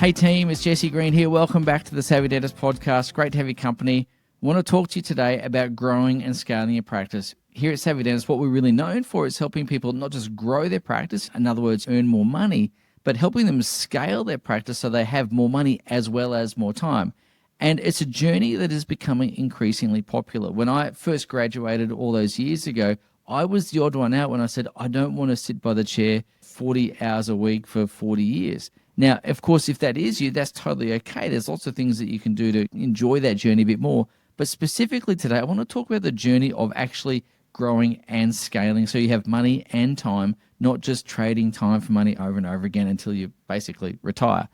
Hey team, it's Jesse Green here. Welcome back to the Savvy Dentist podcast. Great to have your company. I want to talk to you today about growing and scaling your practice. Here at Savvy Dentist, what we're really known for is helping people not just grow their practice, in other words, earn more money, but helping them scale their practice so they have more money as well as more time. And it's a journey that is becoming increasingly popular. When I first graduated all those years ago, I was the odd one out when I said, I don't want to sit by the chair 40 hours a week for 40 years. Now, of course, if that is you, that's totally okay. There's lots of things that you can do to enjoy that journey a bit more. But specifically today, I want to talk about the journey of actually growing and scaling so you have money and time, not just trading time for money over and over again until you basically retire.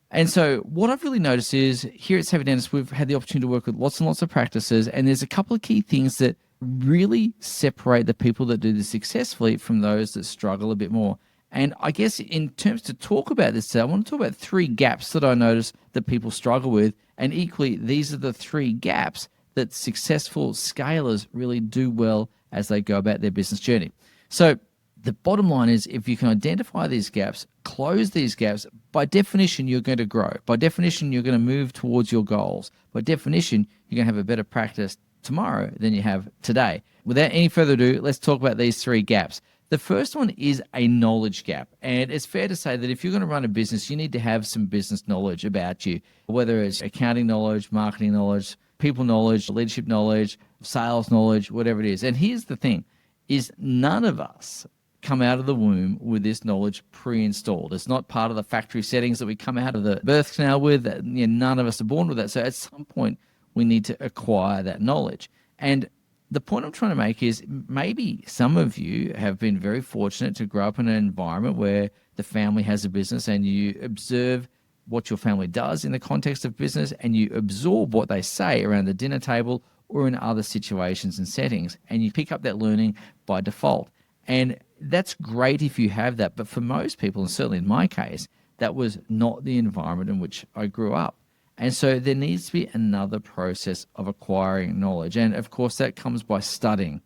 And so what I've really noticed is here at Savvy Dentist, we've had the opportunity to work with lots and lots of practices, and there's a couple of key things that really separate the people that do this successfully from those that struggle a bit more. And I guess in terms to talk about this today, I want to talk about three gaps that I notice that people struggle with. And equally, these are the three gaps that successful scalers really do well as they go about their business journey. So the bottom line is if you can identify these gaps, close these gaps, by definition, you're going to grow. By definition, you're going to move towards your goals. By definition, you're going to have a better practice tomorrow than you have today. Without any further ado, let's talk about these three gaps. The first one is a knowledge gap. And it's fair to say that if you're going to run a business, you need to have some business knowledge about you, whether it's accounting knowledge, marketing knowledge, people knowledge, leadership knowledge, sales knowledge, whatever it is. And here's the thing, is none of us come out of the womb with this knowledge pre-installed. It's not part of the factory settings that we come out of the birth canal with. None of us are born with that. So at some point, we need to acquire that knowledge. And the point I'm trying to make is maybe some of you have been very fortunate to grow up in an environment where the family has a business and you observe what your family does in the context of business and you absorb what they say around the dinner table or in other situations and settings, and you pick up that learning by default. And that's great if you have that, but for most people, and certainly in my case, that was not the environment in which I grew up. And so there needs to be another process of acquiring knowledge. And of course, that comes by studying.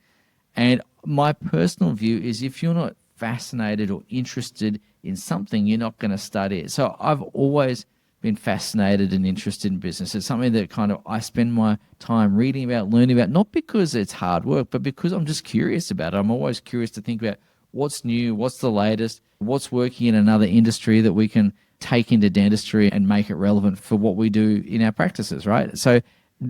And my personal view is if you're not fascinated or interested in something, you're not going to study it. So I've always been fascinated and interested in business. It's something that kind of I spend my time reading about, learning about, not because it's hard work, but because I'm just curious about it. I'm always curious to think about what's new, what's the latest, what's working in another industry that we can take into dentistry and make it relevant for what we do in our practices, right? So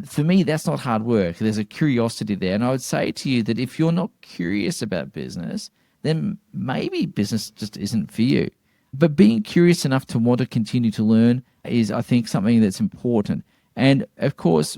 for me, that's not hard work. There's a curiosity there. And I would say to you that if you're not curious about business, then maybe business just isn't for you. But being curious enough to want to continue to learn is, I think, something that's important. And of course,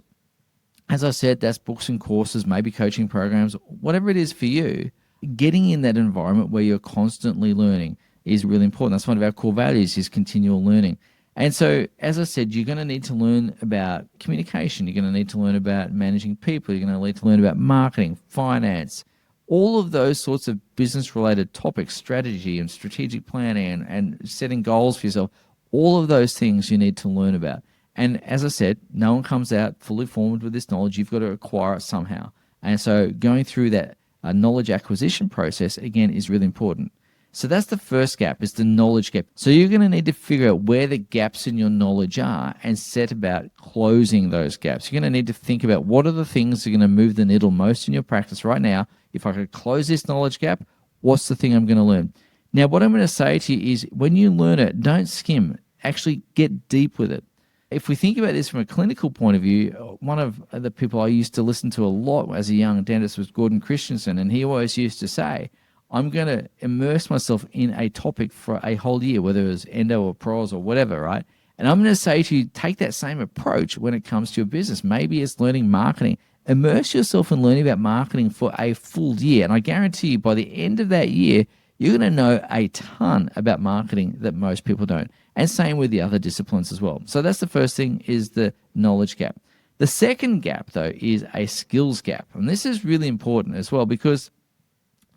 as I said, that's books and courses, maybe coaching programs, whatever it is for you, getting in that environment where you're constantly learning is really important. That's one of our core values, is continual learning. And so, as I said, you're going to need to learn about communication. You're going to need to learn about managing people. You're going to need to learn about marketing, finance, all of those sorts of business-related topics, strategy and strategic planning and setting goals for yourself. All of those things you need to learn about. And as I said, no one comes out fully formed with this knowledge. You've got to acquire it somehow. And so going through that knowledge acquisition process, again, is really important. So that's the first gap, is the knowledge gap. So you're going to need to figure out where the gaps in your knowledge are and set about closing those gaps. You're going to need to think about what are the things that are going to move the needle most in your practice right now. If I could close this knowledge gap, what's the thing I'm going to learn? Now, what I'm going to say to you is when you learn it, don't skim. Actually get deep with it. If we think about this from a clinical point of view, one of the people I used to listen to a lot as a young dentist was Gordon Christensen, and he always used to say, I'm going to immerse myself in a topic for a whole year, whether it was endo or pros or whatever, right? And I'm going to say to you, take that same approach when it comes to your business. Maybe it's learning marketing. Immerse yourself in learning about marketing for a full year. And I guarantee you, by the end of that year, you're going to know a ton about marketing that most people don't. And same with the other disciplines as well. So that's the first thing, is the knowledge gap. The second gap, though, is a skills gap. And this is really important as well, because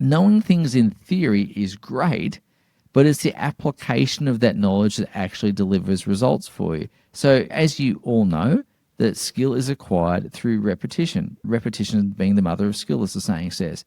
knowing things in theory is great, but it's the application of that knowledge that actually delivers results for you. So as you all know, that skill is acquired through repetition. Repetition being the mother of skill, as the saying says.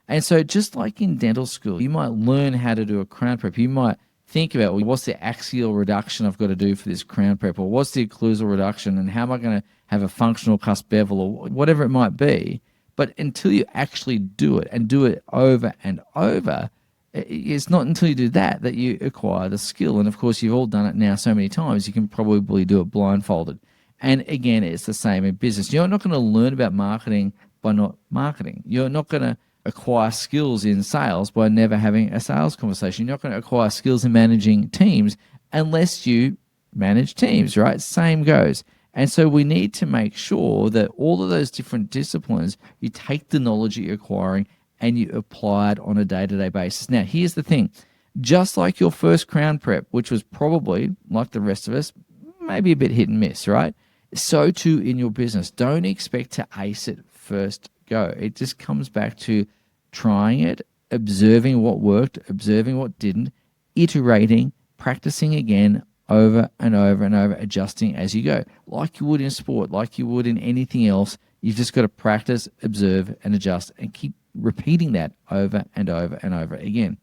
And so just like in dental school, you might learn how to do a crown prep. You might think about, well, what's the axial reduction I've got to do for this crown prep, or what's the occlusal reduction, and how am I going to have a functional cusp bevel, or whatever it might be. But until you actually do it and do it over and over, it's not until you do that that you acquire the skill. And of course, you've all done it now so many times, you can probably do it blindfolded. And again, it's the same in business. You're not going to learn about marketing by not marketing. You're not going to acquire skills in sales by never having a sales conversation. You're not going to acquire skills in managing teams unless you manage teams, right? Same goes. And so we need to make sure that all of those different disciplines, you take the knowledge that you're acquiring and you apply it on a day-to-day basis. Now, here's the thing. Just like your first crown prep, which was probably, like the rest of us, maybe a bit hit and miss, right? So too in your business. Don't expect to ace it first go. It just comes back to trying it, observing what worked, observing what didn't, iterating, practicing again over and over and over, adjusting as you go. Like you would in sport, like you would in anything else, you've just got to practice, observe, and adjust, and keep repeating that over and over and over again.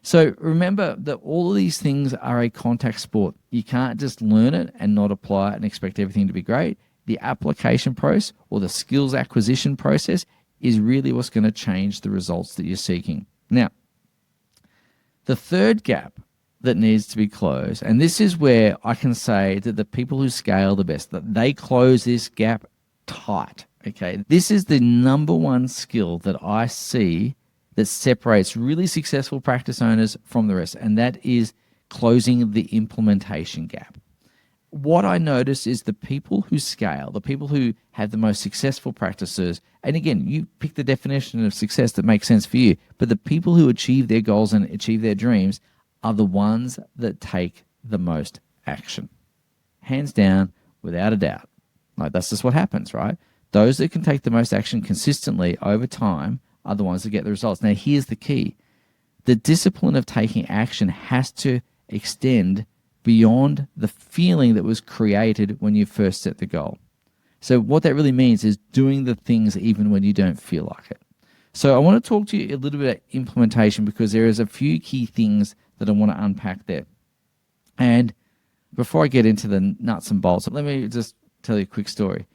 So remember that all of these things are a contact sport. You can't just learn it and not apply it and expect everything to be great. The application process or the skills acquisition process is really what's going to change the results that you're seeking. Now, the third gap that needs to be closed, and this is where I can say that the people who scale the best, that they close this gap tight, okay? This is the number one skill that I see that separates really successful practice owners from the rest, and that is closing the implementation gap. What I notice is the people who scale, the people who have the most successful practices, and again, you pick the definition of success that makes sense for you, but the people who achieve their goals and achieve their dreams are the ones that take the most action. Hands down, without a doubt. Like, that's just what happens, right? Those that can take the most action consistently over time are the ones that get the results. Now, here's the key. The discipline of taking action has to extend beyond the feeling that was created when you first set the goal. So what that really means is doing the things even when you don't feel like it. So I want to talk to you a little bit about implementation, because there is a few key things that I want to unpack there. And before I get into the nuts and bolts, let me just tell you a quick story.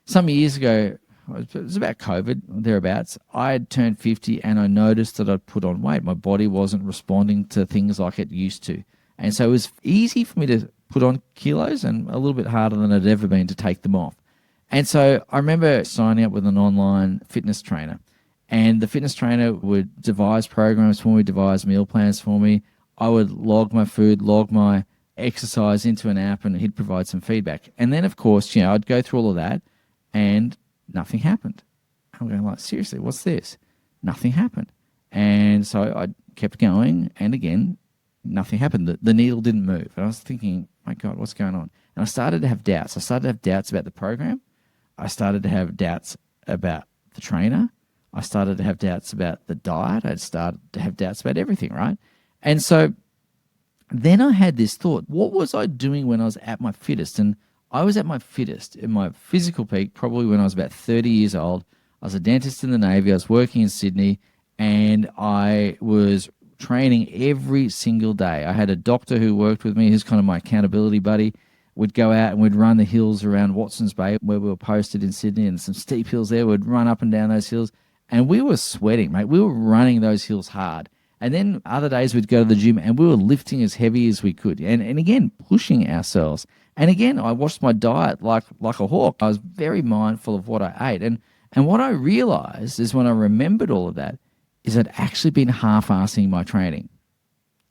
Some years ago, it was about COVID, thereabouts, I had turned 50 and I noticed that I'd put on weight. My body wasn't responding to things like it used to. And so it was easy for me to put on kilos and a little bit harder than I'd ever been to take them off. And so I remember signing up with an online fitness trainer. And the fitness trainer would devise programs for me, devise meal plans for me. I would log my food, log my exercise into an app, and he'd provide some feedback. And then, of course, I'd go through all of that and nothing happened. I'm going like, seriously, what's this? Nothing happened. And so I kept going, and again, nothing happened. The needle didn't move. And I was thinking, my God, what's going on? And I started to have doubts. I started to have doubts about the program. I started to have doubts about the trainer. I started to have doubts about the diet. I started to have doubts about everything, right? And so then I had this thought, what was I doing when I was at my fittest? And I was at my fittest, in my physical peak, probably when I was about 30 years old. I was a dentist in the Navy. I was working in Sydney, and I was training every single day. I had a doctor who worked with me, who's kind of my accountability buddy. We'd go out and we'd run the hills around Watson's Bay, where we were posted in Sydney, and some steep hills there. We'd run up and down those hills, and we were sweating, mate. We were running those hills hard. And then other days we'd go to the gym and we were lifting as heavy as we could. And again, pushing ourselves. And again, I watched my diet like a hawk. I was very mindful of what I ate. And what I realized is, when I remembered all of that, is I'd actually been half-assing my training.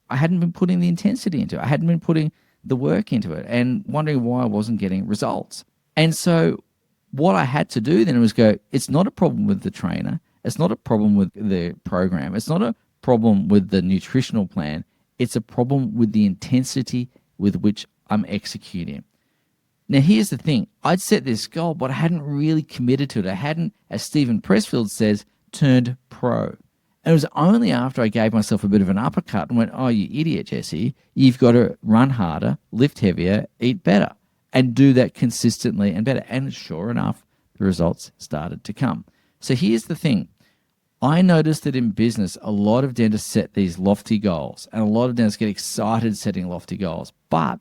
I hadn't been putting the intensity into it. I hadn't been putting the work into it, and wondering why I wasn't getting results. And so what I had to do then was go, it's not a problem with the trainer. It's not a problem with the program. It's not a problem with the nutritional plan. It's a problem with the intensity with which I'm executing. Now, here's the thing. I'd set this goal, but I hadn't really committed to it. I hadn't, as Stephen Pressfield says, turned pro. And it was only after I gave myself a bit of an uppercut and went, oh, you idiot, Jesse, you've got to run harder, lift heavier, eat better, and do that consistently and better. And sure enough, the results started to come. So here's the thing. I noticed that in business, a lot of dentists set these lofty goals, and a lot of dentists get excited setting lofty goals. But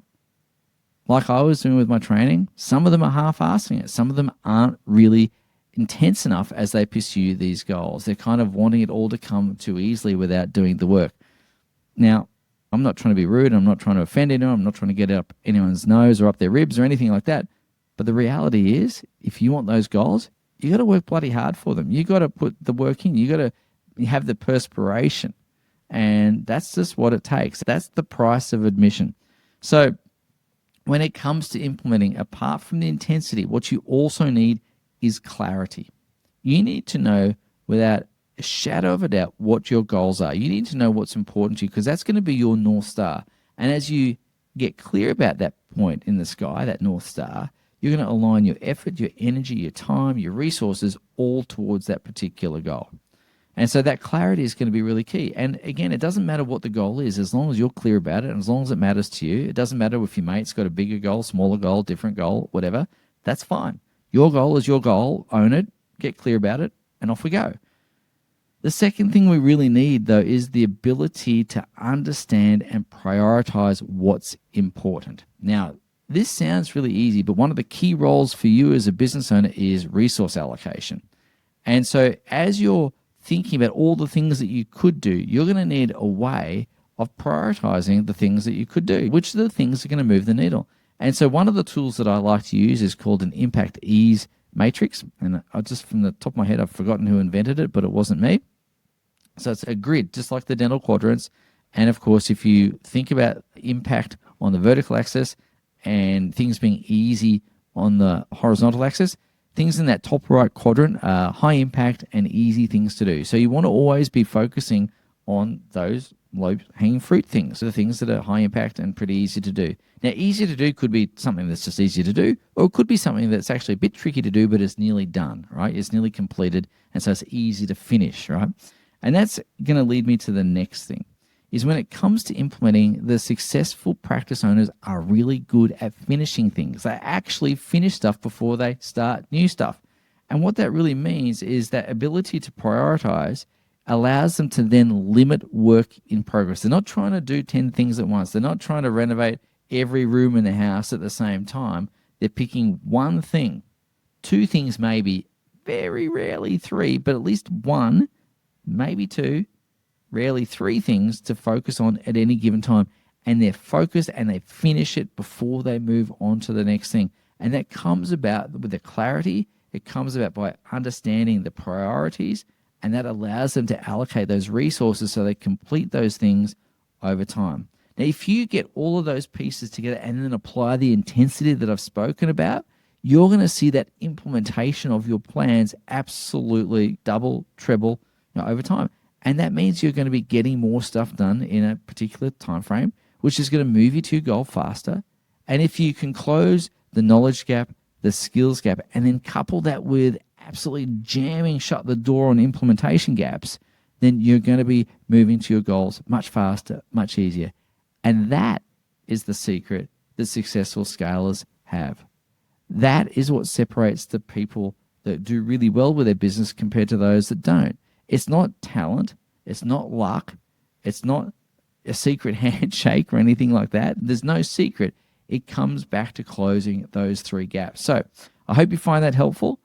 like I was doing with my training, some of them are half-assing it. Some of them aren't really intense enough as they pursue these goals. They're kind of wanting it all to come too easily without doing the work. Now, I'm not trying to be rude. I'm not trying to offend anyone. I'm not trying to get up anyone's nose or up their ribs or anything like that. But the reality is, if you want those goals, you got to work bloody hard for them. You got to put the work in. You got to have the perspiration. And that's just what it takes. That's the price of admission. So when it comes to implementing, apart from the intensity, what you also need is clarity. You need to know without a shadow of a doubt what your goals are. You need to know what's important to you, because that's going to be your North Star. And as you get clear about that point in the sky, that North Star, you're going to align your effort, your energy, your time, your resources all towards that particular goal. And so that clarity is going to be really key. And again, it doesn't matter what the goal is, as long as you're clear about it and as long as it matters to you. It doesn't matter if your mate's got a bigger goal, smaller goal, different goal, whatever. That's fine. Your goal is your goal. Own it, get clear about it, and off we go. The second thing we really need, though, is the ability to understand and prioritize what's important. Now, this sounds really easy, but one of the key roles for you as a business owner is resource allocation. And so as you're thinking about all the things that you could do, you're going to need a way of prioritizing the things that you could do, which are the things that are going to move the needle. And so one of the tools that I like to use is called an impact ease matrix. And I just, from the top of my head, I've forgotten who invented it, but it wasn't me. So it's a grid, just like the dental quadrants. And of course, if you think about impact on the vertical axis and things being easy on the horizontal axis, things in that top right quadrant are high impact and easy things to do. So you want to always be focusing on those low-hanging fruit things, so the things that are high impact and pretty easy to do. Now, easy to do could be something that's just easy to do, or it could be something that's actually a bit tricky to do, but it's nearly done, right? It's nearly completed, and so it's easy to finish, right? And that's going to lead me to the next thing, is when it comes to implementing, the successful practice owners are really good at finishing things. They actually finish stuff before they start new stuff. And what that really means is that ability to prioritize allows them to then limit work in progress. They're not trying to do 10 things at once. They're not trying to renovate every room in the house at the same time. They're picking one thing, two things maybe, very rarely three, but at least one, maybe two, rarely three things to focus on at any given time. And they're focused and they finish it before they move on to the next thing. And that comes about with the clarity. It comes about by understanding the priorities, and that allows them to allocate those resources so they complete those things over time. Now, if you get all of those pieces together and then apply the intensity that I've spoken about, you're going to see that implementation of your plans absolutely double, treble, over time. And that means you're going to be getting more stuff done in a particular time frame, which is going to move you to your goal faster. And if you can close the knowledge gap, the skills gap, and then couple that with absolutely jamming shut the door on implementation gaps, then you're going to be moving to your goals much faster, much easier. And that is the secret that successful scalers have. That is what separates the people that do really well with their business compared to those that don't. It's not talent. It's not luck. It's not a secret handshake or anything like that. There's no secret. It comes back to closing those three gaps. So I hope you find that helpful.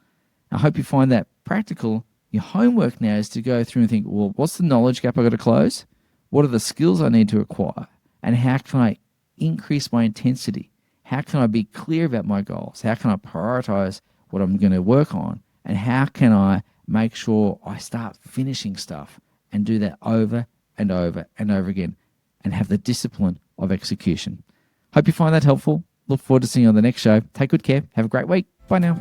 I hope you find that practical. Your homework now is to go through and think, well, what's the knowledge gap I've got to close? What are the skills I need to acquire? And how can I increase my intensity? How can I be clear about my goals? How can I prioritize what I'm going to work on? And how can I make sure I start finishing stuff and do that over and over and over again and have the discipline of execution? Hope you find that helpful. Look forward to seeing you on the next show. Take good care. Have a great week. Bye now.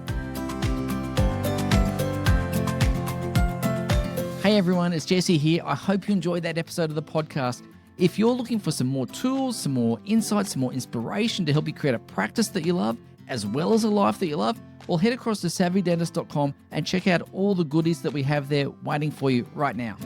Hey everyone, it's Jesse here. I hope you enjoyed that episode of the podcast. If you're looking for some more tools, some more insights, some more inspiration to help you create a practice that you love, as well as a life that you love, well, head across to savvydentist.com and check out all the goodies that we have there waiting for you right now.